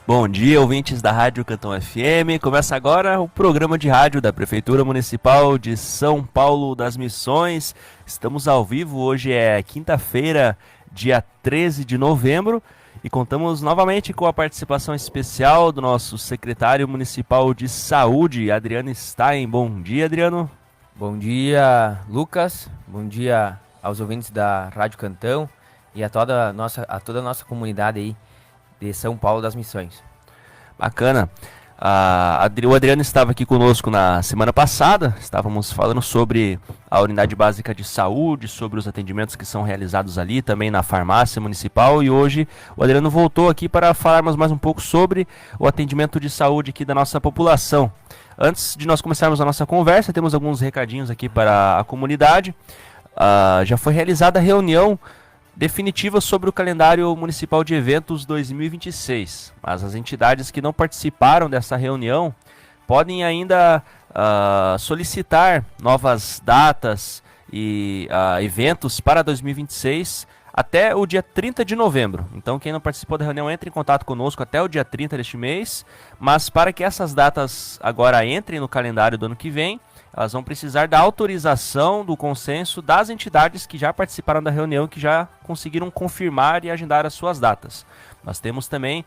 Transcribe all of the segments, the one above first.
Bom dia, ouvintes da Rádio Cantão FM. Começa agora o programa de rádio da Prefeitura Municipal de São Paulo das Missões. Estamos ao vivo, hoje é quinta-feira, dia 13 de novembro, e contamos novamente com a participação especial do nosso secretário municipal de saúde, Adriano Stein. Bom dia, Adriano. Bom dia, Lucas. Bom dia aos ouvintes da Rádio Cantão e a toda a nossa comunidade aí de São Paulo das Missões. Bacana. O Adriano estava aqui conosco na semana passada, estávamos falando sobre a unidade básica de saúde, sobre os atendimentos que são realizados ali, também na farmácia municipal, e hoje o Adriano voltou aqui para falarmos mais um pouco sobre o atendimento de saúde aqui da nossa população. Antes de nós começarmos a nossa conversa, temos alguns recadinhos aqui para a comunidade. Já foi realizada a reunião definitiva sobre o calendário municipal de eventos 2026, mas as entidades que não participaram dessa reunião podem ainda solicitar novas datas e eventos para 2026 até o dia 30 de novembro. Então quem não participou da reunião entre em contato conosco até o dia 30 deste mês, mas para que essas datas agora entrem no calendário do ano que vem, elas vão precisar da autorização, do consenso das entidades que já participaram da reunião, que já conseguiram confirmar e agendar as suas datas. Nós temos também,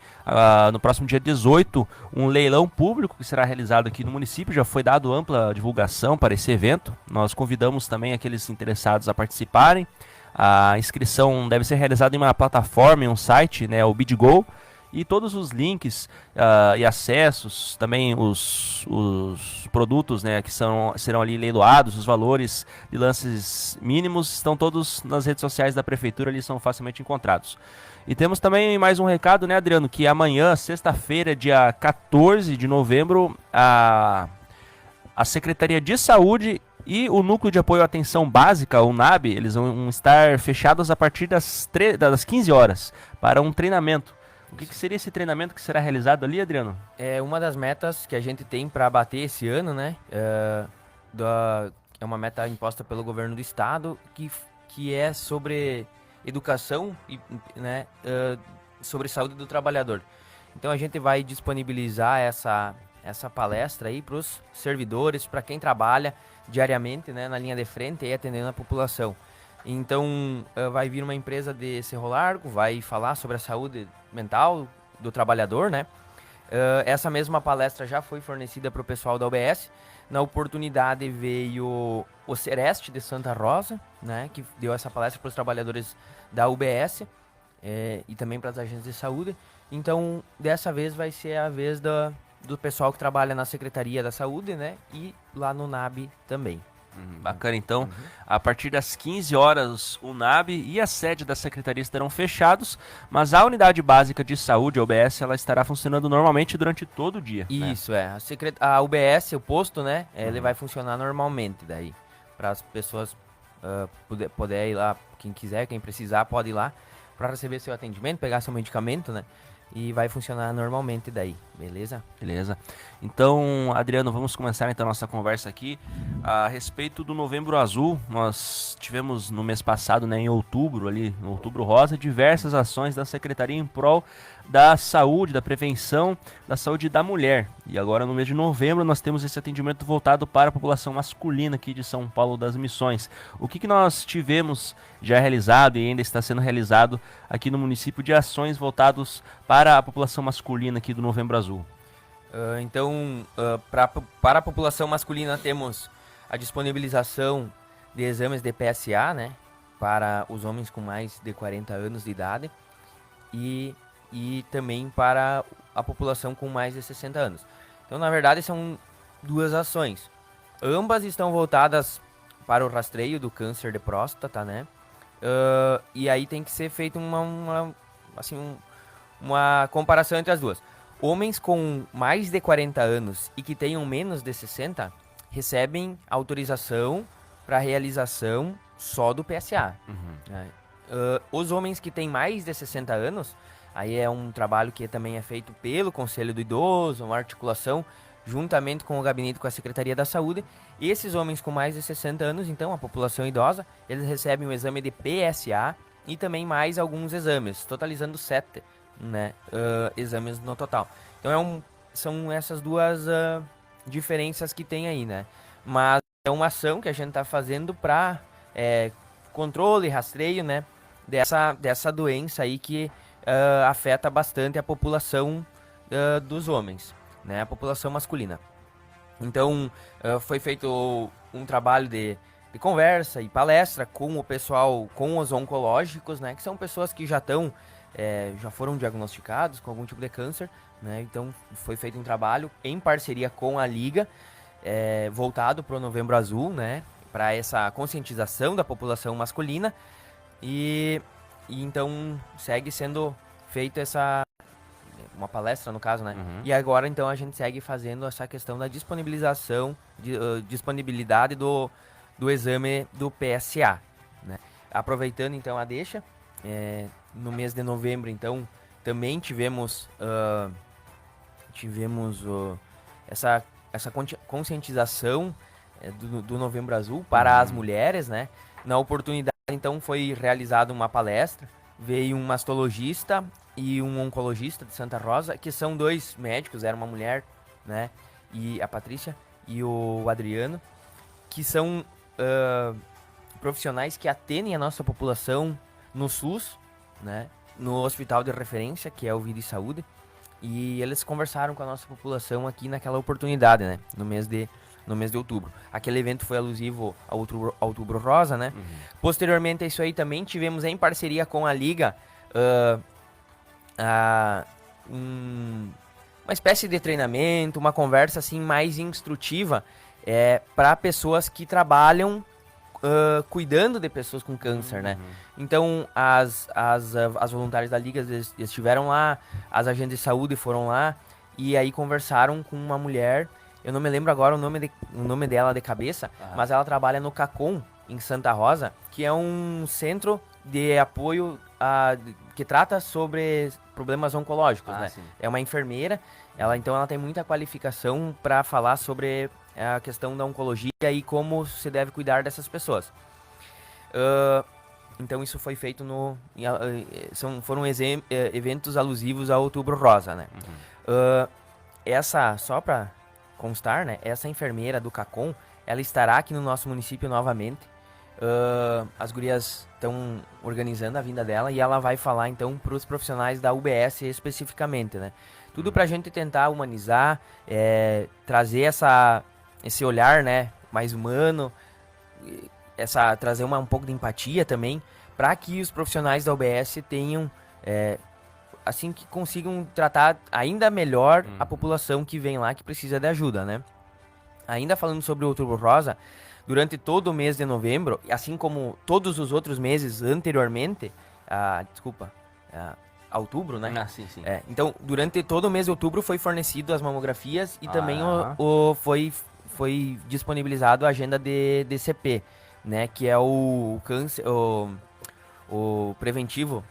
no próximo dia 18, um leilão público que será realizado aqui no município. Já foi dado ampla divulgação para esse evento. Nós convidamos também aqueles interessados a participarem. A inscrição deve ser realizada em uma plataforma, em um site, né, o BidGo. E todos os links e acessos, também os produtos, né, que serão ali leiloados, os valores de lances mínimos, estão todos nas redes sociais da Prefeitura, ali são facilmente encontrados. E temos também mais um recado, né, Adriano, que amanhã, sexta-feira, dia 14 de novembro, a Secretaria de Saúde e o Núcleo de Apoio à Atenção Básica, o NAB, eles vão estar fechados a partir das 15 horas para um treinamento. O que seria esse treinamento que será realizado ali, Adriano? É uma das metas que a gente tem para bater esse ano, né? É uma meta imposta pelo governo do estado que é sobre educação e, né, sobre saúde do trabalhador. Então a gente vai disponibilizar essa palestra aí para os servidores, para quem trabalha diariamente, né, na linha de frente e atendendo a população. Então vai vir uma empresa de Cerro Largo, vai falar sobre a saúde mental do trabalhador, né? Essa mesma palestra já foi fornecida para o pessoal da UBS. Na oportunidade veio o Sereste de Santa Rosa, né? Que deu essa palestra para os trabalhadores da UBS e também para as agências de saúde. Então dessa vez vai ser a vez do pessoal que trabalha na Secretaria da Saúde, né? E lá no NAB também. Bacana, então, a partir das 15 horas o NAB e a sede da Secretaria estarão fechados, mas a Unidade Básica de Saúde, a UBS, ela estará funcionando normalmente durante todo o dia. Isso, né? A UBS, o posto, né, ele vai funcionar normalmente daí, para as pessoas poder ir lá, quem quiser, quem precisar, pode ir lá para receber seu atendimento, pegar seu medicamento, né, e vai funcionar normalmente daí, beleza? Beleza. Então, Adriano, vamos começar então a nossa conversa aqui a respeito do Novembro Azul. Nós tivemos no mês passado, né, em outubro, ali no Outubro Rosa, diversas ações da Secretaria em prol da saúde, da prevenção da saúde da mulher. E agora no mês de novembro nós temos esse atendimento voltado para a população masculina aqui de São Paulo das Missões. O que nós tivemos já realizado e ainda está sendo realizado aqui no município de ações voltados para a população masculina aqui do Novembro Azul? Para a população masculina temos a disponibilização de exames de PSA, né, para os homens com mais de 40 anos de idade e também para a população com mais de 60 anos. Então, na verdade, são duas ações. Ambas estão voltadas para o rastreio do câncer de próstata, né? E aí tem que ser feita uma comparação entre as duas. Homens com mais de 40 anos e que tenham menos de 60 recebem autorização para realização só do PSA. Né? Os homens que têm mais de 60 anos, aí é um trabalho que também é feito pelo Conselho do Idoso, uma articulação juntamente com o gabinete com a Secretaria da Saúde. E esses homens com mais de 60 anos, então a população idosa, eles recebem um exame de PSA e também mais alguns exames, totalizando 7 né, exames no total. Então são essas duas diferenças que tem aí, né? Mas é uma ação que a gente está fazendo para controle e rastreio, né, dessa doença aí que afeta bastante a população dos homens, né, a população masculina. Então, foi feito um trabalho de conversa e palestra com o pessoal, com os oncológicos, né, que são pessoas que já foram diagnosticados com algum tipo de câncer, né, então foi feito um trabalho em parceria com a Liga, voltado para o Novembro Azul, né, para essa conscientização da população masculina, e então segue sendo feita uma palestra no caso, né? Uhum. E agora então a gente segue fazendo essa questão da disponibilidade do exame do PSA, né? Aproveitando então a deixa, no mês de novembro então também tivemos essa conscientização do Novembro Azul para as mulheres, né? Na oportunidade então foi realizada uma palestra, veio um mastologista e um oncologista de Santa Rosa, que são dois médicos, era uma mulher, né, e a Patrícia e o Adriano, que são profissionais que atendem a nossa população no SUS, né, no hospital de referência, que é o Vida e Saúde, e eles conversaram com a nossa população aqui naquela oportunidade, né, no mês de outubro. Aquele evento foi alusivo ao Outubro Rosa, né? Uhum. Posteriormente a isso aí também tivemos em parceria com a Liga uma espécie de treinamento, uma conversa assim mais instrutiva para pessoas que trabalham cuidando de pessoas com câncer, né? Então as voluntárias da Liga estiveram lá, as agentes de saúde foram lá e aí conversaram com uma mulher. Eu não me lembro agora o nome dela de cabeça, mas ela trabalha no CACOM, em Santa Rosa, que é um centro de apoio que trata sobre problemas oncológicos, né? Sim. É uma enfermeira, ela tem muita qualificação para falar sobre a questão da oncologia e como se deve cuidar dessas pessoas. Então isso foi feito foram eventos alusivos ao Outubro Rosa, né? Só para constar, né? Essa enfermeira do CACOM, ela estará aqui no nosso município novamente. As gurias estão organizando a vinda dela e ela vai falar então para os profissionais da UBS especificamente, né? Tudo para a gente tentar humanizar, trazer esse olhar, né, mais humano, trazer um pouco de empatia também, para que os profissionais da UBS tenham assim que consigam tratar ainda melhor a população que vem lá que precisa de ajuda, né? Ainda falando sobre o Outubro Rosa, durante todo o mês de novembro, assim como todos os outros meses anteriormente, outubro, né? Sim. Então, durante todo o mês de outubro foi fornecido as mamografias e também foi disponibilizado a agenda de DCP, né? Que é o câncer, o preventivo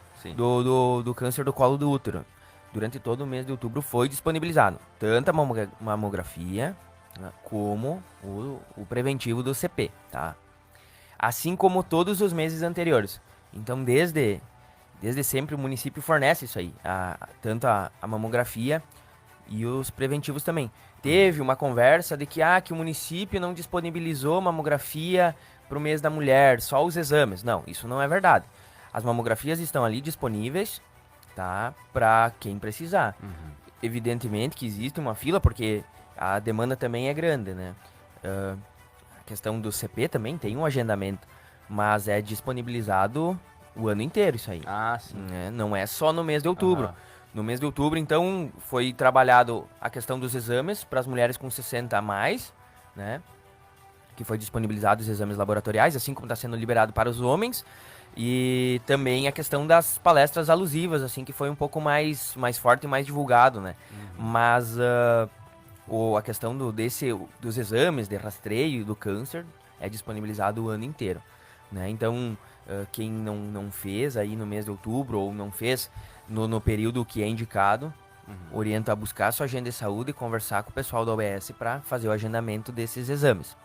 do câncer do colo do útero. Durante todo o mês de outubro foi disponibilizado tanto a mamografia, né, como o preventivo do CP, tá? Assim como todos os meses anteriores. Então, desde sempre o município fornece isso aí, tanto a mamografia e os preventivos também. Teve uma conversa de que o município não disponibilizou mamografia para o mês da mulher, só os exames. Não, isso não é verdade. As mamografias estão ali disponíveis, tá, para quem precisar. Evidentemente que existe uma fila, porque a demanda também é grande, né? A questão do CP também tem um agendamento, mas é disponibilizado o ano inteiro isso aí. Sim. Né? Não é só no mês de outubro. No mês de outubro, então, foi trabalhado a questão dos exames para as mulheres com 60 a mais, né? Que foi disponibilizado os exames laboratoriais, assim como está sendo liberado para os homens. E também a questão das palestras alusivas, assim, que foi um pouco mais forte e mais divulgado, né? Mas a questão dos exames de rastreio do câncer é disponibilizado o ano inteiro, né? Então, quem não fez aí no mês de outubro ou não fez no período que é indicado, oriento a buscar a sua agenda de saúde e conversar com o pessoal da OBS para fazer o agendamento desses exames,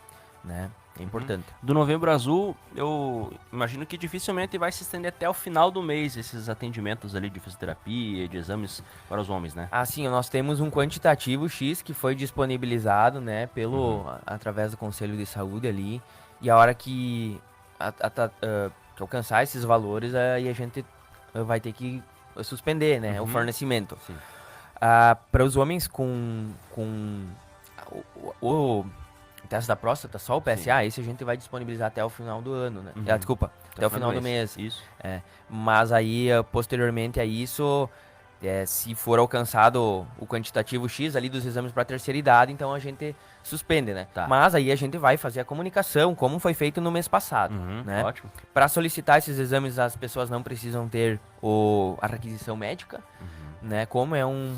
né? É importante. Do Novembro Azul, eu imagino que dificilmente vai se estender até o final do mês esses atendimentos ali de fisioterapia, de exames para os homens, né? Assim, nós temos um quantitativo X que foi disponibilizado, né, através do Conselho de Saúde ali, e a hora que, que alcançar esses valores, aí a gente vai ter que suspender, né, o fornecimento. Para os homens com o teste da próstata, só o PSA, esse a gente vai disponibilizar até o final do ano, né? Desculpa, até o final do mês. Isso. Mas aí, posteriormente a isso, se for alcançado o quantitativo X ali dos exames para terceira idade, então a gente suspende, né? Tá. Mas aí a gente vai fazer a comunicação, como foi feito no mês passado, né? Ótimo. Para solicitar esses exames, as pessoas não precisam ter a requisição médica, né? Como é um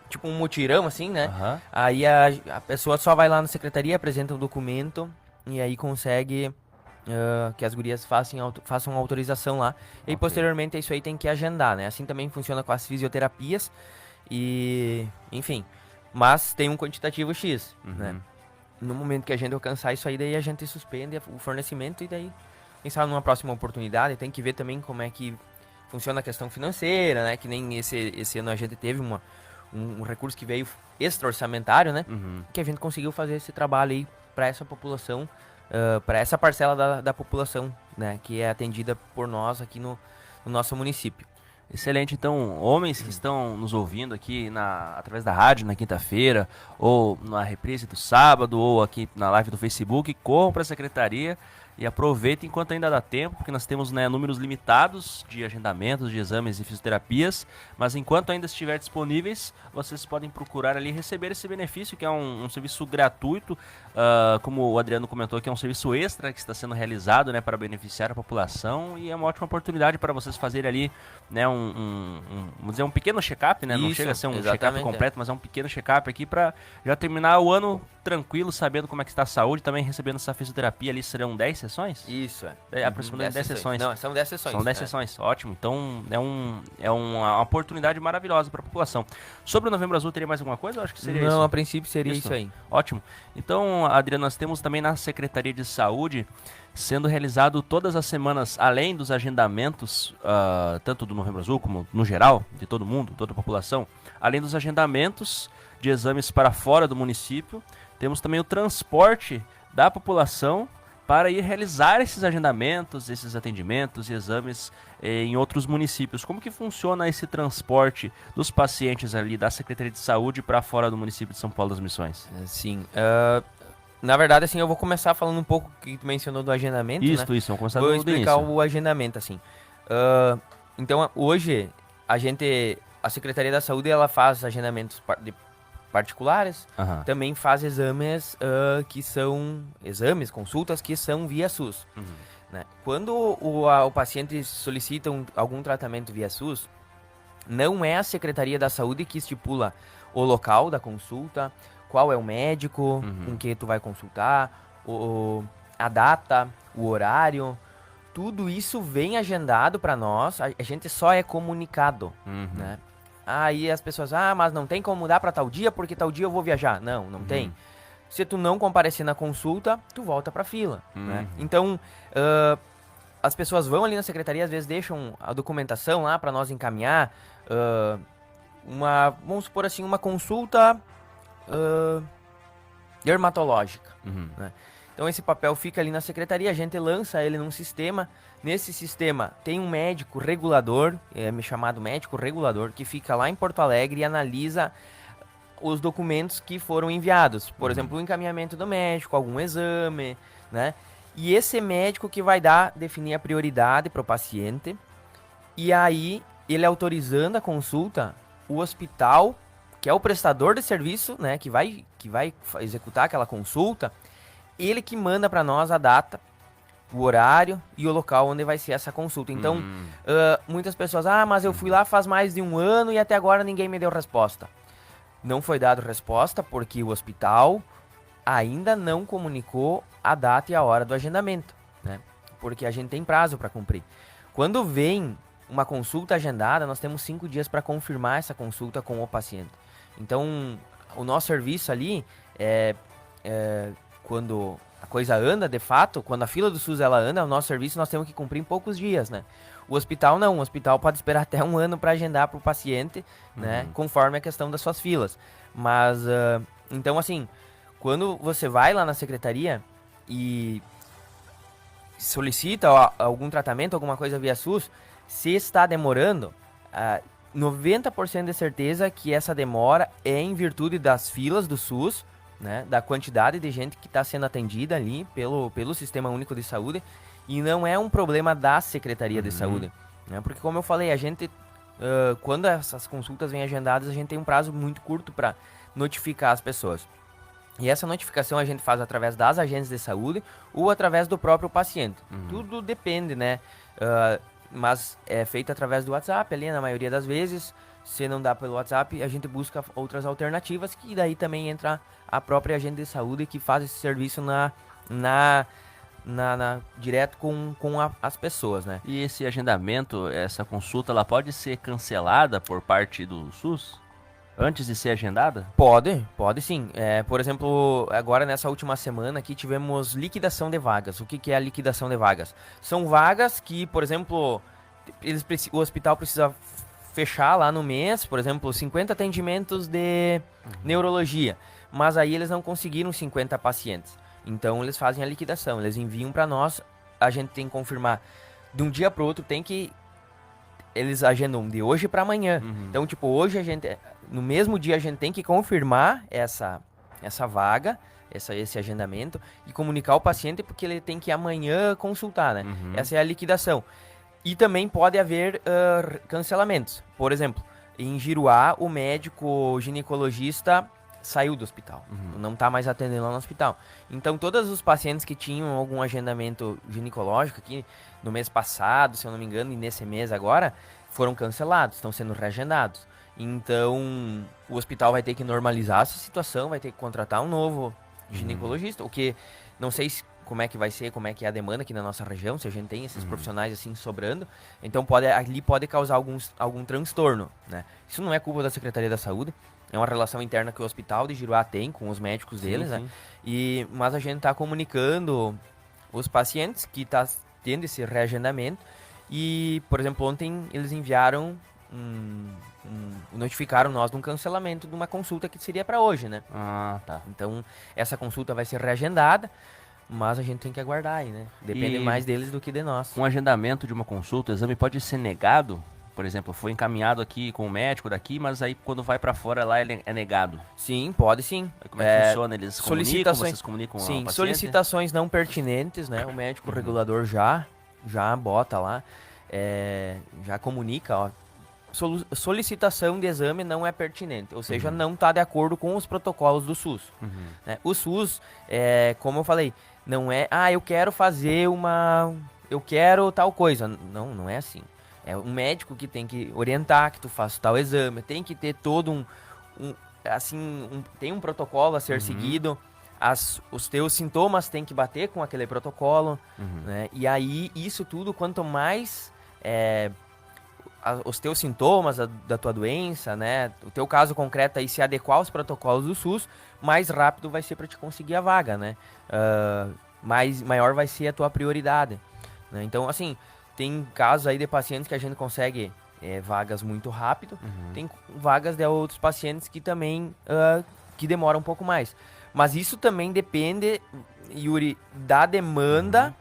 tipo um mutirão, assim, né? Aí a pessoa só vai lá na secretaria, apresenta o documento e aí consegue que as gurias façam autorização lá. E posteriormente isso aí tem que agendar, né? Assim também funciona com as fisioterapias e, enfim. Mas tem um quantitativo X, né? No momento que a gente alcançar isso aí, daí a gente suspende o fornecimento e daí, quem sabe numa próxima oportunidade, tem que ver também como é que funciona a questão financeira, né? Que nem esse ano a gente teve um recurso que veio extra-orçamentário, né? Que a gente conseguiu fazer esse trabalho aí para essa população, para essa parcela da população, né? Que é atendida por nós aqui no nosso município. Excelente. Então, homens que estão nos ouvindo aqui através da rádio na quinta-feira, ou na reprise do sábado, ou aqui na live do Facebook, corram para a secretaria e aproveitem enquanto ainda dá tempo, porque nós temos, né, números limitados de agendamentos, de exames e fisioterapias, mas enquanto ainda estiver disponíveis, vocês podem procurar ali receber esse benefício, que é um serviço gratuito, como o Adriano comentou, que é um serviço extra que está sendo realizado, né, para beneficiar a população, e é uma ótima oportunidade para vocês fazerem ali, né, vamos dizer, um pequeno check-up, né? Não Isso, chega a ser um exatamente, check-up completo, mas é um pequeno check-up aqui para já terminar o ano tranquilo, sabendo como é que está a saúde, também recebendo essa fisioterapia ali. Serão 10 sessões? Isso, Aproximadamente 10 sessões. Não, são 10 sessões. São 10 sessões, ótimo. Então é uma oportunidade maravilhosa para a população. Sobre o Novembro Azul, teria mais alguma coisa? Eu acho que seria isso. Não, a princípio seria isso aí. Ótimo. Então, Adriano, nós temos também na Secretaria de Saúde sendo realizado todas as semanas, além dos agendamentos, tanto do Novembro Azul como no geral, de todo mundo, toda a população, além dos agendamentos de exames para fora do município, temos também o transporte da população para ir realizar esses agendamentos, esses atendimentos e exames em outros municípios. Como que funciona esse transporte dos pacientes ali da Secretaria de Saúde para fora do município de São Paulo das Missões? Sim. Na verdade, assim, eu vou começar falando um pouco que tu mencionou do agendamento, né? Isso, vamos começar Vou do explicar início. o agendamento, assim. Então, hoje, a Secretaria da Saúde, ela faz agendamentos de particulares, também faz exames consultas que são via SUS. Né? Quando o paciente solicita algum tratamento via SUS, não é a Secretaria da Saúde que estipula o local da consulta, qual é o médico com que tu vai consultar, a data, o horário, tudo isso vem agendado para nós, a gente só é comunicado, né? Aí as pessoas, mas não tem como mudar para tal dia, porque tal dia eu vou viajar. Não tem. Se tu não comparecer na consulta, tu volta pra fila, né? Então, as pessoas vão ali na secretaria, às vezes deixam a documentação lá para nós encaminhar, vamos supor assim, uma consulta dermatológica, né? Então esse papel fica ali na secretaria, a gente lança ele num sistema. Nesse sistema tem um médico regulador, chamado médico regulador, que fica lá em Porto Alegre e analisa os documentos que foram enviados. Por exemplo, o encaminhamento do médico, algum exame, né? E esse médico que vai definir a prioridade para o paciente. E aí, ele autorizando a consulta, o hospital, que é o prestador de serviço, né, que vai executar aquela consulta, ele que manda para nós a data, o horário e o local onde vai ser essa consulta. Então, muitas pessoas, mas eu fui lá faz mais de um ano e até agora ninguém me deu resposta. Não foi dado resposta porque o hospital ainda não comunicou a data e a hora do agendamento, né? Porque a gente tem prazo para cumprir. Quando vem uma consulta agendada, nós temos 5 dias para confirmar essa consulta com o paciente. Então, o nosso serviço ali quando a coisa anda, de fato, quando a fila do SUS ela anda, o nosso serviço nós temos que cumprir em poucos dias, né? O hospital não, o hospital pode esperar até um ano para agendar para o paciente, né? Conforme a questão das suas filas. Mas, então assim, quando você vai lá na secretaria e solicita algum tratamento, alguma coisa via SUS, se está demorando, 90% de certeza que essa demora é em virtude das filas do SUS, né, da quantidade de gente que está sendo atendida ali pelo Sistema Único de Saúde, e não é um problema da Secretaria de Saúde. Né, porque, como eu falei, a gente, quando essas consultas vêm agendadas, a gente tem um prazo muito curto para notificar as pessoas. E essa notificação a gente faz através das agências de saúde ou através do próprio paciente. Tudo depende, né? Mas é feito através do WhatsApp ali, na maioria das vezes. Se não dá pelo WhatsApp, a gente busca outras alternativas, que daí também entra a própria agente de saúde que faz esse serviço direto com as pessoas, né? E esse agendamento, essa consulta, ela pode ser cancelada por parte do SUS? Antes de ser agendada? Pode sim. Por exemplo, agora nessa última semana aqui tivemos liquidação de vagas. O que é a liquidação de vagas? São vagas que, por exemplo, o hospital precisa fechar lá no mês, por exemplo, 50 atendimentos de neurologia. Mas aí eles não conseguiram 50 pacientes. Então eles fazem a liquidação, eles enviam para nós, a gente tem que confirmar de um dia para o outro, eles agendam de hoje para amanhã. Então, tipo, hoje no mesmo dia a gente tem que confirmar essa vaga, esse agendamento, e comunicar ao paciente, porque ele tem que amanhã consultar, né? Essa é a liquidação. E também pode haver cancelamentos. Por exemplo, em Giruá, o médico ginecologista saiu do hospital, não está mais atendendo lá no hospital. Então, todos os pacientes que tinham algum agendamento ginecológico aqui no mês passado, se eu não me engano, e nesse mês agora, foram cancelados, estão sendo reagendados. Então, o hospital vai ter que normalizar essa situação, vai ter que contratar um novo ginecologista, o que não sei como é que vai ser, como é que é a demanda aqui na nossa região, se a gente tem esses profissionais assim sobrando. Então, ali pode causar algum transtorno, né? Isso não é culpa da Secretaria da Saúde, é uma relação interna que o hospital de Giruá tem com os médicos deles, né? Mas a gente está comunicando os pacientes que está tendo esse reagendamento. E, por exemplo, ontem eles enviaram notificaram nós de um cancelamento de uma consulta que seria para hoje, né? Tá. Então, essa consulta vai ser reagendada, mas a gente tem que aguardar aí, né? Depende mais deles do que de nós. Um agendamento de uma consulta, o exame pode ser negado? Por exemplo, foi encaminhado aqui com o médico daqui, mas aí quando vai para fora lá ele é negado. Sim, pode sim. Como é que funciona? Eles comunicam, vocês comunicam ao paciente? Solicitações não pertinentes, né? O médico regulador já bota lá, já comunica, ó. Solicitação de exame não é pertinente, ou seja, não está de acordo com os protocolos do SUS. Né? O SUS, como eu falei, não é, eu quero fazer eu quero tal coisa. Não é assim. É um médico que tem que orientar que tu faça tal exame, tem que ter todo tem um protocolo a ser seguido, os teus sintomas têm que bater com aquele protocolo, né? E aí, isso tudo, quanto mais os teus sintomas da tua doença, né, o teu caso concreto aí se adequar aos protocolos do SUS, mais rápido vai ser para te conseguir a vaga, né? Maior vai ser a tua prioridade, né? Então, assim, tem casos aí de pacientes que a gente consegue vagas muito rápido, tem vagas de outros pacientes que também que demoram um pouco mais. Mas isso também depende, Yuri, da demanda,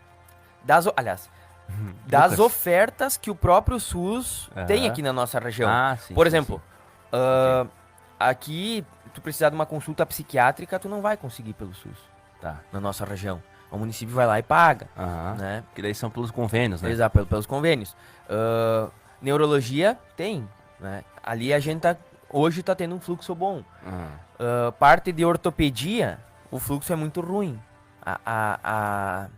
das ofertas que o próprio SUS tem aqui na nossa região. Sim, por exemplo, aqui, tu precisar de uma consulta psiquiátrica, tu não vai conseguir pelo SUS, na nossa região. O município vai lá e paga, né? Que daí são pelos convênios, né? Exato, pelos convênios. Neurologia tem, né? Ali a gente hoje tá tendo um fluxo bom. Parte de ortopedia, o fluxo é muito ruim. A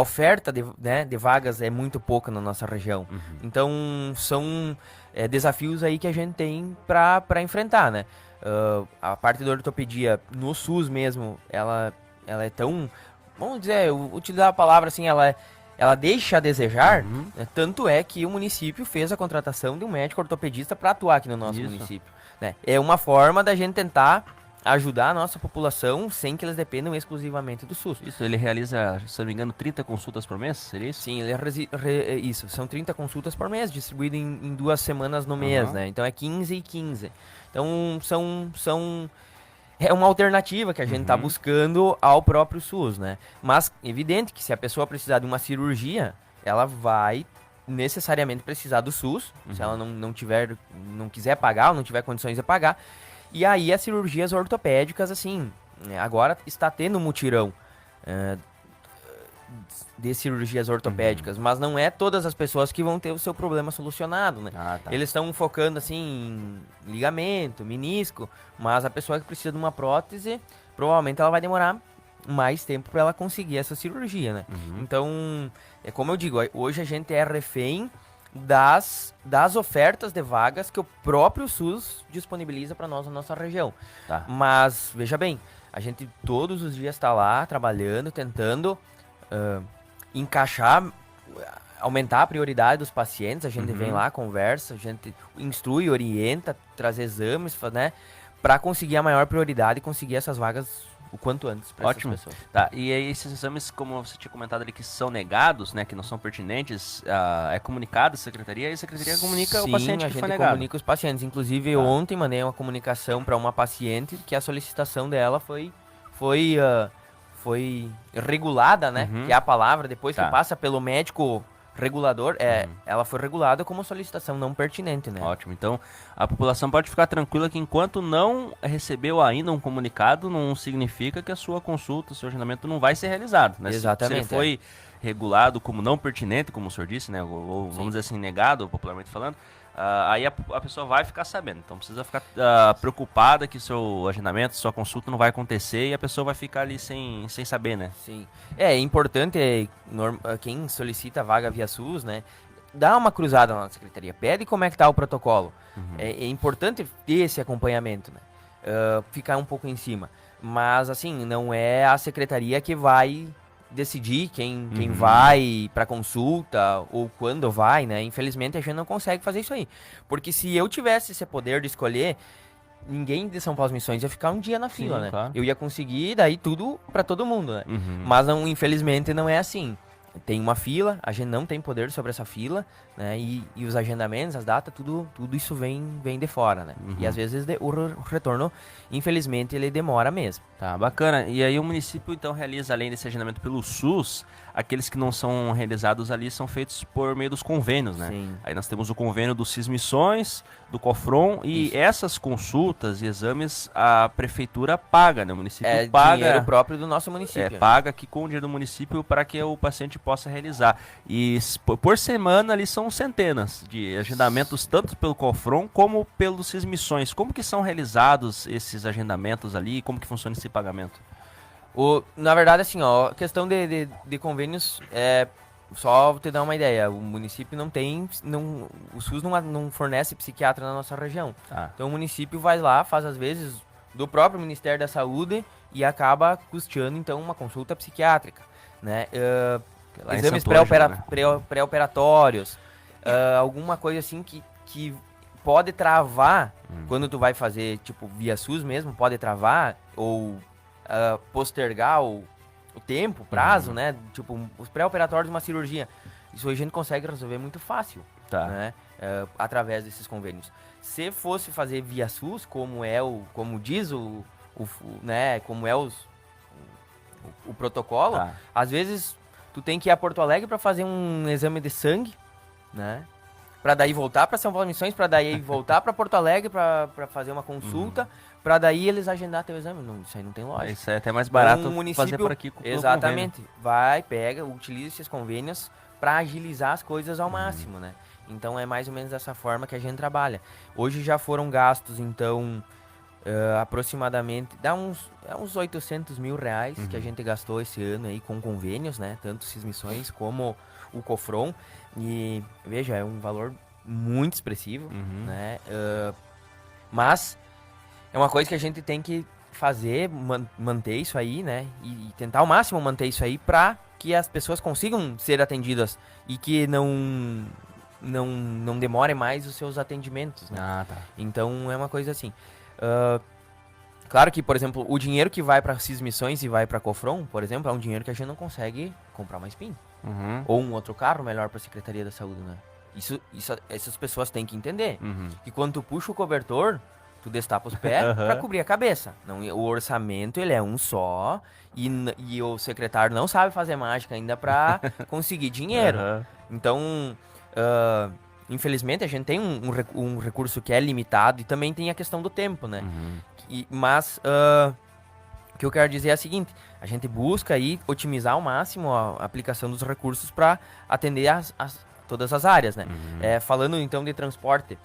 oferta de vagas é muito pouca na nossa região. Então, são desafios aí que a gente tem para enfrentar, né? A parte da ortopedia no SUS mesmo, ela é tão... Vamos dizer, utilizar a palavra assim, ela deixa a desejar, né? Tanto é que o município fez a contratação de um médico ortopedista para atuar aqui no nosso município, né? É uma forma da gente tentar ajudar a nossa população sem que eles dependam exclusivamente do SUS. Isso, ele realiza, se não me engano, 30 consultas por mês, seria isso? Sim, isso, são 30 consultas por mês, distribuído em 2 semanas no mês, né? Então é 15 e 15. Então é uma alternativa que a gente está buscando ao próprio SUS, né? Mas, evidente que se a pessoa precisar de uma cirurgia, ela vai necessariamente precisar do SUS, se ela não quiser pagar ou não tiver condições de pagar. E aí as cirurgias ortopédicas, assim, agora está tendo mutirão de cirurgias ortopédicas, mas não é todas as pessoas que vão ter o seu problema solucionado, né? Tá. Eles estão focando, assim, em ligamento, menisco, mas a pessoa que precisa de uma prótese, provavelmente ela vai demorar mais tempo para ela conseguir essa cirurgia, né? Então, é como eu digo, hoje a gente é refém das ofertas de vagas que o próprio SUS disponibiliza para nós na nossa região. Tá. Mas, veja bem, a gente todos os dias está lá trabalhando, tentando encaixar, aumentar a prioridade dos pacientes. A gente vem lá, conversa, a gente instrui, orienta, traz exames, né, para conseguir a maior prioridade e conseguir essas vagas o quanto antes para essas pessoas. Tá, e aí esses exames, como você tinha comentado ali, que são negados, né, que não são pertinentes, é comunicado à secretaria e a secretaria comunica o paciente que foi negado. Sim, a gente comunica os pacientes. Inclusive, ontem mandei uma comunicação para uma paciente que a solicitação dela foi regulada, né, que é a palavra, depois que passa pelo médico regulador, ela foi regulada como solicitação não pertinente, né? Ótimo, então a população pode ficar tranquila que enquanto não recebeu ainda um comunicado, não significa que a sua consulta, o seu agendamento não vai ser realizado, né? Exatamente. Se ele foi regulado como não pertinente, como o senhor disse, né, ou vamos dizer assim, negado, popularmente falando, aí a pessoa vai ficar sabendo. Então precisa ficar preocupada que seu agendamento, sua consulta não vai acontecer e a pessoa vai ficar ali sem saber, né? Sim. É importante, quem solicita vaga via SUS, né, dá uma cruzada na secretaria, pede como é que tá o protocolo. É importante ter esse acompanhamento, né? Ficar um pouco em cima. Mas, assim, não é a secretaria que vai decidir quem vai para consulta ou quando vai, né? Infelizmente a gente não consegue fazer isso aí. Porque se eu tivesse esse poder de escolher, ninguém de São Paulo Missões ia ficar um dia na fila, né? Claro. Eu ia conseguir daí tudo para todo mundo, né? Mas não, infelizmente não é assim. Tem uma fila, a gente não tem poder sobre essa fila, né? E os agendamentos, as datas, tudo isso vem de fora, né? E às vezes o retorno, infelizmente, ele demora mesmo. Tá, bacana. E aí o município então realiza, além desse agendamento pelo SUS, aqueles que não são realizados ali são feitos por meio dos convênios, né? Sim. Aí nós temos o convênio do Cismissões, do Cofron, e essas consultas e exames a prefeitura paga, né? O município paga. É dinheiro próprio do nosso município. Paga aqui com o dinheiro do município para que o paciente possa realizar. E por semana ali são centenas de agendamentos, tanto pelo Cofron como pelo Cismissões. Como que são realizados esses agendamentos ali? Como que funciona esse pagamento? Na verdade, assim, ó, questão de convênios, só te dar uma ideia, o município o SUS não fornece psiquiatra na nossa região. Então o município vai lá, faz às vezes do próprio Ministério da Saúde e acaba custeando então uma consulta psiquiátrica, né? Exames pré-operatórios, alguma coisa assim que pode travar quando tu vai fazer, tipo, via SUS mesmo, pode travar ou postergar o tempo, prazo, né? Tipo, os pré-operatórios de uma cirurgia. Isso a gente consegue resolver muito fácil, né? Através desses convênios. Se fosse fazer via SUS, como diz né? Como é o protocolo, às vezes tu tem que ir a Porto Alegre para fazer um exame de sangue, né? Para daí voltar para São Paulo Missões, para daí voltar para Porto Alegre para fazer uma consulta, para daí eles agendar teu exame. Não, isso aí não tem lógica. Isso é até mais barato fazer por aqui com exatamente. Vai, utiliza esses convênios para agilizar as coisas ao máximo, né? Então é mais ou menos dessa forma que a gente trabalha. Hoje já foram gastos, então, aproximadamente, dá uns 800 mil reais que a gente gastou esse ano aí com convênios, né? Tanto Cismissões como o Cofron. E, veja, é um valor muito expressivo, né? Mas é uma coisa que a gente tem que fazer, manter isso aí, né? E tentar ao máximo manter isso aí para que as pessoas consigam ser atendidas e que não demorem mais os seus atendimentos, né? Tá. Então é uma coisa assim. Claro que, por exemplo, o dinheiro que vai para Cis Missões e vai para Cofron, por exemplo, é um dinheiro que a gente não consegue comprar mais PIN. Uhum. Ou um outro carro melhor para a Secretaria da Saúde, né? Essas pessoas têm que entender. Uhum. Que quando tu puxa o cobertor, tu destapa os pés Aham. para cobrir a cabeça. Não, o orçamento, ele é um só e o secretário não sabe fazer mágica ainda para conseguir dinheiro. Aham. Então, infelizmente, a gente tem um recurso que é limitado e também tem a questão do tempo, né? Uhum. Mas o que eu quero dizer é o seguinte: a gente busca aí otimizar ao máximo a aplicação dos recursos para atender todas as áreas, né? Uhum. Falando então de transporte,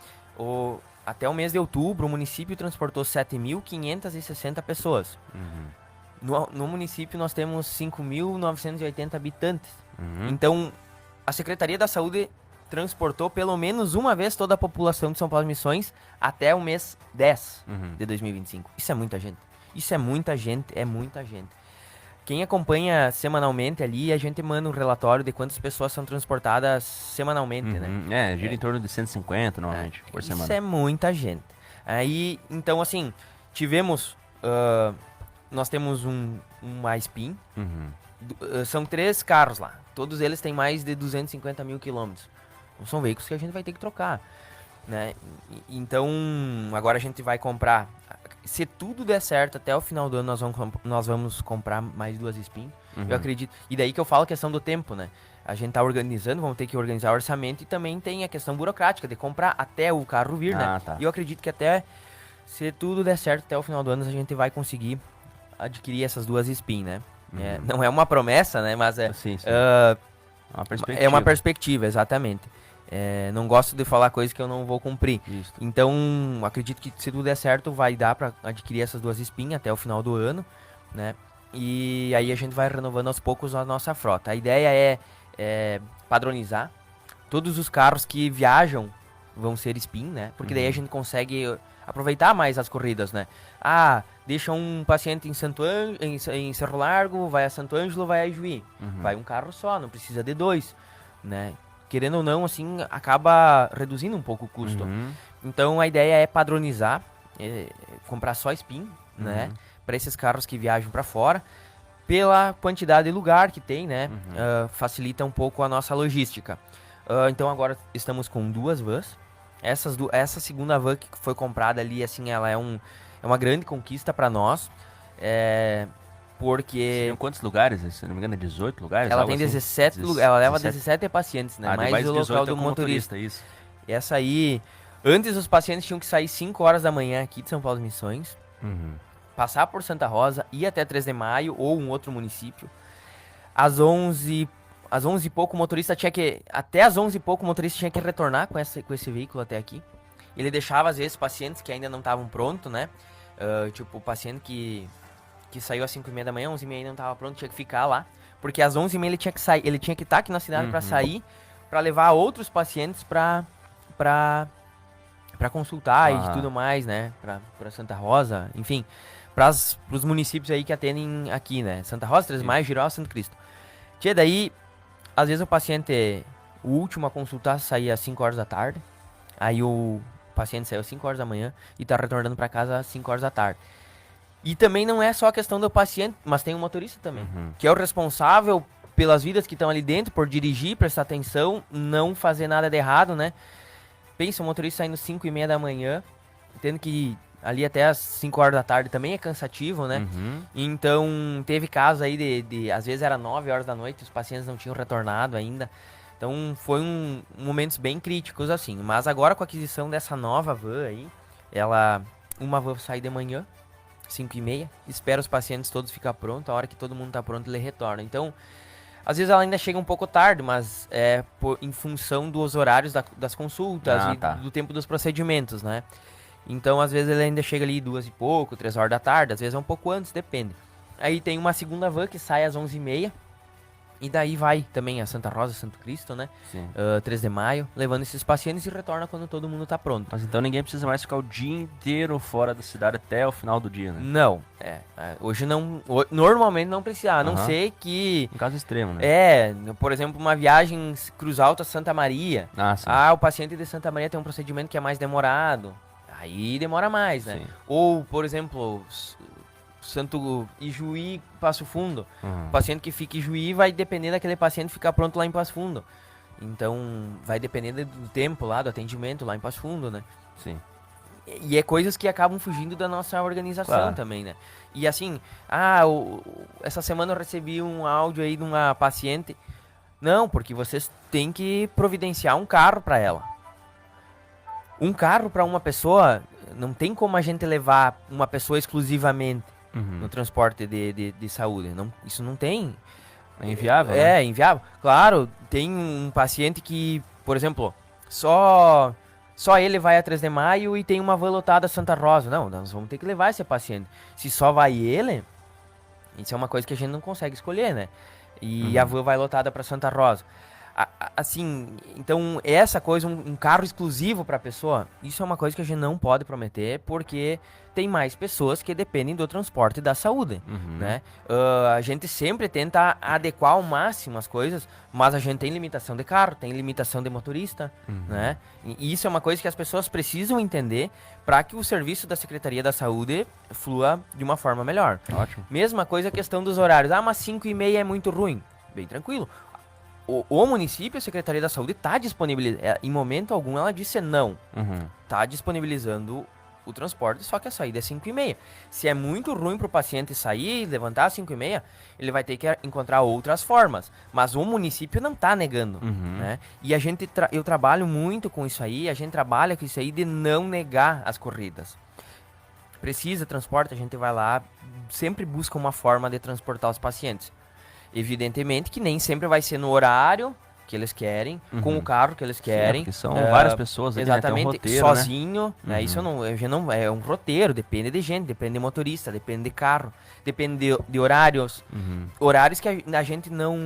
até o mês de outubro o município transportou 7.560 pessoas. Uhum. No município nós temos 5.980 habitantes. Uhum. Então, a Secretaria da Saúde transportou pelo menos uma vez toda a população de São Paulo Missões até o mês 10 Uhum. de 2025. Isso é muita gente. Isso é muita gente, é muita gente. Quem acompanha semanalmente ali, a gente manda um relatório de quantas pessoas são transportadas semanalmente, né? Uhum. Gira em torno de 150 normalmente por semana. Isso é muita gente. Aí, então assim, nós temos uma SPIN, Uhum. são 3 carros lá. Todos eles têm mais de 250 mil quilômetros. Então, são veículos que a gente vai ter que trocar, né? Então, agora a gente vai comprar. Se tudo der certo, até o final do ano nós vamos comprar mais 2 SPIN. Uhum. Eu acredito. E daí que eu falo a questão do tempo, né? A gente tá organizando, vamos ter que organizar o orçamento e também tem a questão burocrática de comprar até o carro vir, né? Tá. E eu acredito que até, se tudo der certo, até o final do ano a gente vai conseguir adquirir essas 2 SPIN, né? Não é uma promessa, né? Mas Sim. Uma perspectiva. é uma perspectiva, exatamente. Não gosto de falar coisas que eu não vou cumprir. Isso. Então, acredito que se tudo der certo, vai dar para adquirir essas 2 SPIN até o final do ano, né? E aí a gente vai renovando aos poucos a nossa frota. A ideia é padronizar. Todos os carros que viajam vão ser SPIN, né? Porque daí a gente consegue aproveitar mais as corridas, né? Deixa um paciente em Cerro Largo, vai a Santo Ângelo, vai a Ijuí. Vai um carro só, não precisa de 2, né? Querendo ou não, assim, acaba reduzindo um pouco o custo. Então, a ideia é padronizar, comprar só SPIN, né? Para esses carros que viajam para fora, pela quantidade de lugar que tem, né? Facilita um pouco a nossa logística. Então, agora estamos com 2 vans. Essa segunda van que foi comprada ali, assim, ela é uma grande conquista para nós. Porque... Tem quantos lugares? Se não me engano, é 18 lugares? Ela algo tem assim? 17 lugares. Ela leva 17 pacientes, né? Mais o local do motorista. Isso. Essa aí... Antes os pacientes tinham que sair 5 horas da manhã aqui de São Paulo Missões. Passar por Santa Rosa, ir até 3 de Maio ou um outro município. Às 11 e pouco o motorista tinha que... Até às 11 e pouco o motorista tinha que retornar com esse veículo até aqui. Ele deixava, às vezes, pacientes que ainda não estavam prontos, né? Tipo, o paciente que saiu às 5h30 da manhã, 11h30 não estava pronto, tinha que ficar lá. Porque às 11h30 ele tinha que sair, ele tinha que estar aqui na cidade para sair, para levar outros pacientes para consultar e tudo mais, né? Para Santa Rosa, enfim, para os municípios aí que atendem aqui, né? Santa Rosa, 3 de Maio, Girau, Santo Cristo. Daí, às vezes o último a consultar saía às 5 horas da tarde, aí o paciente saiu às 5 horas da manhã e tá retornando para casa às 5 horas da tarde. E também não é só a questão do paciente, mas tem o motorista também, que é o responsável pelas vidas que estão ali dentro, por dirigir, prestar atenção, não fazer nada de errado, né? Pensa, o motorista saindo 5h30 da manhã, tendo que ir ali até as 5 horas da tarde também é cansativo, né? Então, teve casos aí às vezes era 9 horas da noite, os pacientes não tinham retornado ainda. Então, foi momentos bem críticos, assim. Mas agora, com a aquisição dessa nova van aí, uma van sai de manhã, 5h30, espera os pacientes todos ficar prontos, a hora que todo mundo tá pronto, ele retorna. Então, às vezes ela ainda chega um pouco tarde, mas em função dos horários das consultas do tempo dos procedimentos, né? Então, às vezes ele ainda chega ali 2 e pouco, 3 horas da tarde, às vezes é um pouco antes, depende. Aí tem uma segunda van que sai às 11h30, e daí vai também a Santa Rosa, Santo Cristo, né? 3 de Maio, levando esses pacientes e retorna quando todo mundo tá pronto. Mas então ninguém precisa mais ficar o dia inteiro fora da cidade até o final do dia, né? Não, hoje não, normalmente não precisa, a não ser que... Um caso extremo, né? Por exemplo, uma viagem Cruz Alta Santa Maria. Sim. O paciente de Santa Maria tem um procedimento que é mais demorado. Aí demora mais, né? Sim. Ou, por exemplo, Santo Ijuí, Passo Fundo. O paciente que fica em Ijuí vai depender daquele paciente ficar pronto lá em Passo Fundo. Então, vai depender do tempo lá, do atendimento lá em Passo Fundo, né? Sim. E é coisas que acabam fugindo da nossa organização Claro. também, né? E assim, essa semana eu recebi um áudio aí de uma paciente. Não, porque vocês têm que providenciar um carro para ela. Um carro para uma pessoa, não tem como a gente levar uma pessoa exclusivamente no transporte de saúde. Não, isso não tem. É inviável, né? É inviável. Claro, tem um paciente que, por exemplo, só ele vai a 3 de Maio e tem uma van lotada a Santa Rosa. Não, nós vamos ter que levar esse paciente. Se só vai ele, isso é uma coisa que a gente não consegue escolher, né? E a van vai lotada para Santa Rosa. Assim, então essa coisa, um carro exclusivo para a pessoa, isso é uma coisa que a gente não pode prometer, porque tem mais pessoas que dependem do transporte da saúde, né? A gente sempre tenta adequar ao máximo as coisas, mas a gente tem limitação de carro, tem limitação de motorista, né? E isso é uma coisa que as pessoas precisam entender para que o serviço da Secretaria da Saúde flua de uma forma melhor. Ótimo. Mesma coisa a questão dos horários. Mas 5h30 é muito ruim. Bem tranquilo. O município, a Secretaria da Saúde, está disponibilizando. Em momento algum ela disse não. Está disponibilizando o transporte, só que a saída é 5h30. Se é muito ruim para o paciente sair, levantar às 5h30, ele vai ter que encontrar outras formas. Mas o município não está negando, né? E eu trabalho muito com isso aí, a gente trabalha com isso aí de não negar as corridas. Precisa transporte, a gente vai lá, sempre busca uma forma de transportar os pacientes. Evidentemente que nem sempre vai ser no horário que eles querem, com o carro que eles querem. Porque são várias pessoas ali, exatamente, né? Tem um roteiro, sozinho, né? Isso não é um roteiro, depende de gente, depende de motorista, depende de carro, depende de horários. Horários que a gente não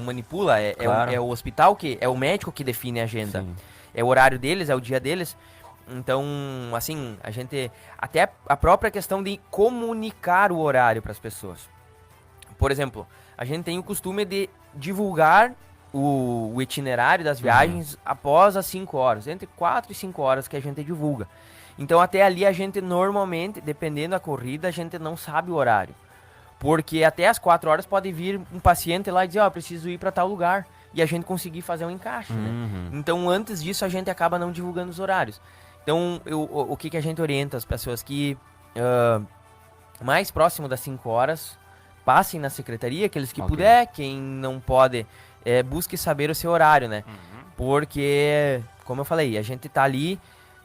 manipula, Claro. é o hospital, é o médico que define a agenda. Sim. É o horário deles, é o dia deles. Então, assim, a gente... Até a própria questão de comunicar o horário para as pessoas. Por exemplo, a gente tem o costume de divulgar o itinerário das viagens após as 5 horas. Entre 4 e 5 horas que a gente divulga. Então, até ali a gente normalmente, dependendo da corrida, a gente não sabe o horário. Porque até as 4 horas pode vir um paciente lá e dizer, preciso ir para tal lugar. E a gente conseguir fazer um encaixe, né? Então, antes disso, a gente acaba não divulgando os horários. Então, o que a gente orienta as pessoas? Que mais próximo das 5 horas, passem na secretaria, aqueles que puder. Quem não pode, busque saber o seu horário, né? Porque, como eu falei, a gente tá ali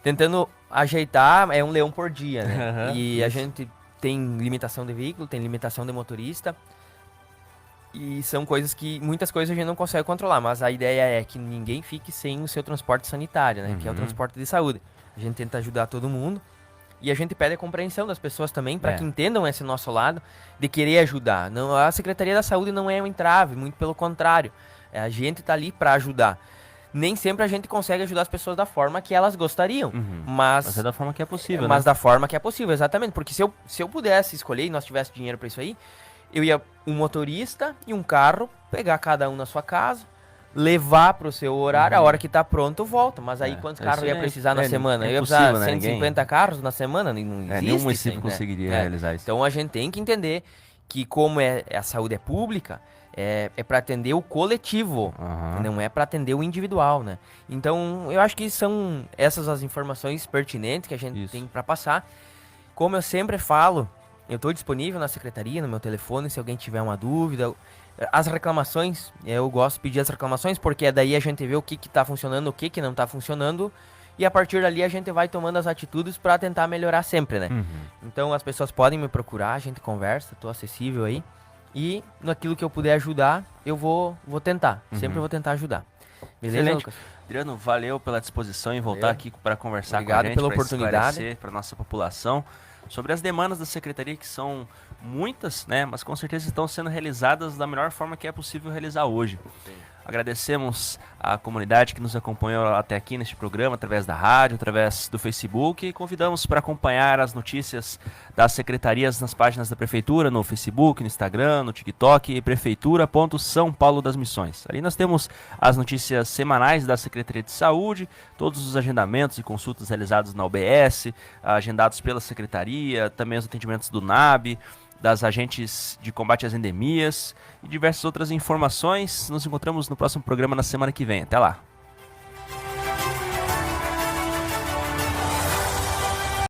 tentando ajeitar, é um leão por dia, né? E a gente tem limitação de veículo, tem limitação de motorista. E são coisas que, muitas coisas a gente não consegue controlar, mas a ideia é que ninguém fique sem o seu transporte sanitário, né? Que é o transporte de saúde. A gente tenta ajudar todo mundo. E a gente pede a compreensão das pessoas também, para que entendam esse nosso lado de querer ajudar. Não, a Secretaria da Saúde não é um entrave, muito pelo contrário. A gente tá ali para ajudar. Nem sempre a gente consegue ajudar as pessoas da forma que elas gostariam. Mas é da forma que é possível, mas né? da forma que é possível, exatamente. Porque se eu pudesse escolher e nós tivesse dinheiro para isso aí, eu ia um motorista e um carro, pegar cada um na sua casa, levar pro seu horário, a hora que tá pronto, volta. Mas aí quantos carros eu ia precisar na semana? Eu ia precisar de 150 carros na semana? Não existe. Nenhum município isso aí, né? conseguiria realizar isso. Então a gente tem que entender que como a saúde é pública, é para atender o coletivo, não é para atender o individual, né? Então eu acho que são essas as informações pertinentes que a gente tem para passar. Como eu sempre falo, eu estou disponível na secretaria, no meu telefone, se alguém tiver uma dúvida. As reclamações, eu gosto de pedir as reclamações, porque daí a gente vê o que tá funcionando, o que não tá funcionando, e a partir dali a gente vai tomando as atitudes para tentar melhorar sempre, né? Então as pessoas podem me procurar, a gente conversa, tô acessível aí, e naquilo que eu puder ajudar, eu vou tentar, sempre vou tentar ajudar. Beleza, Excelente. Lucas? Adriano, valeu pela disposição em voltar aqui para conversar com a Obrigado gente, pela pra oportunidade. esclarecer para nossa população sobre as demandas da secretaria, que são muitas, né, mas com certeza estão sendo realizadas da melhor forma que é possível realizar hoje. Agradecemos a comunidade que nos acompanhou até aqui neste programa, através da rádio, através do Facebook, e convidamos para acompanhar as notícias das secretarias nas páginas da Prefeitura, no Facebook, no Instagram, no TikTok, prefeitura.São Paulo das Missões. Ali nós temos as notícias semanais da Secretaria de Saúde, todos os agendamentos e consultas realizados na UBS, agendados pela Secretaria, também os atendimentos do NAB, das agentes de combate às endemias e diversas outras informações. Nos encontramos no próximo programa na semana que vem. Até lá!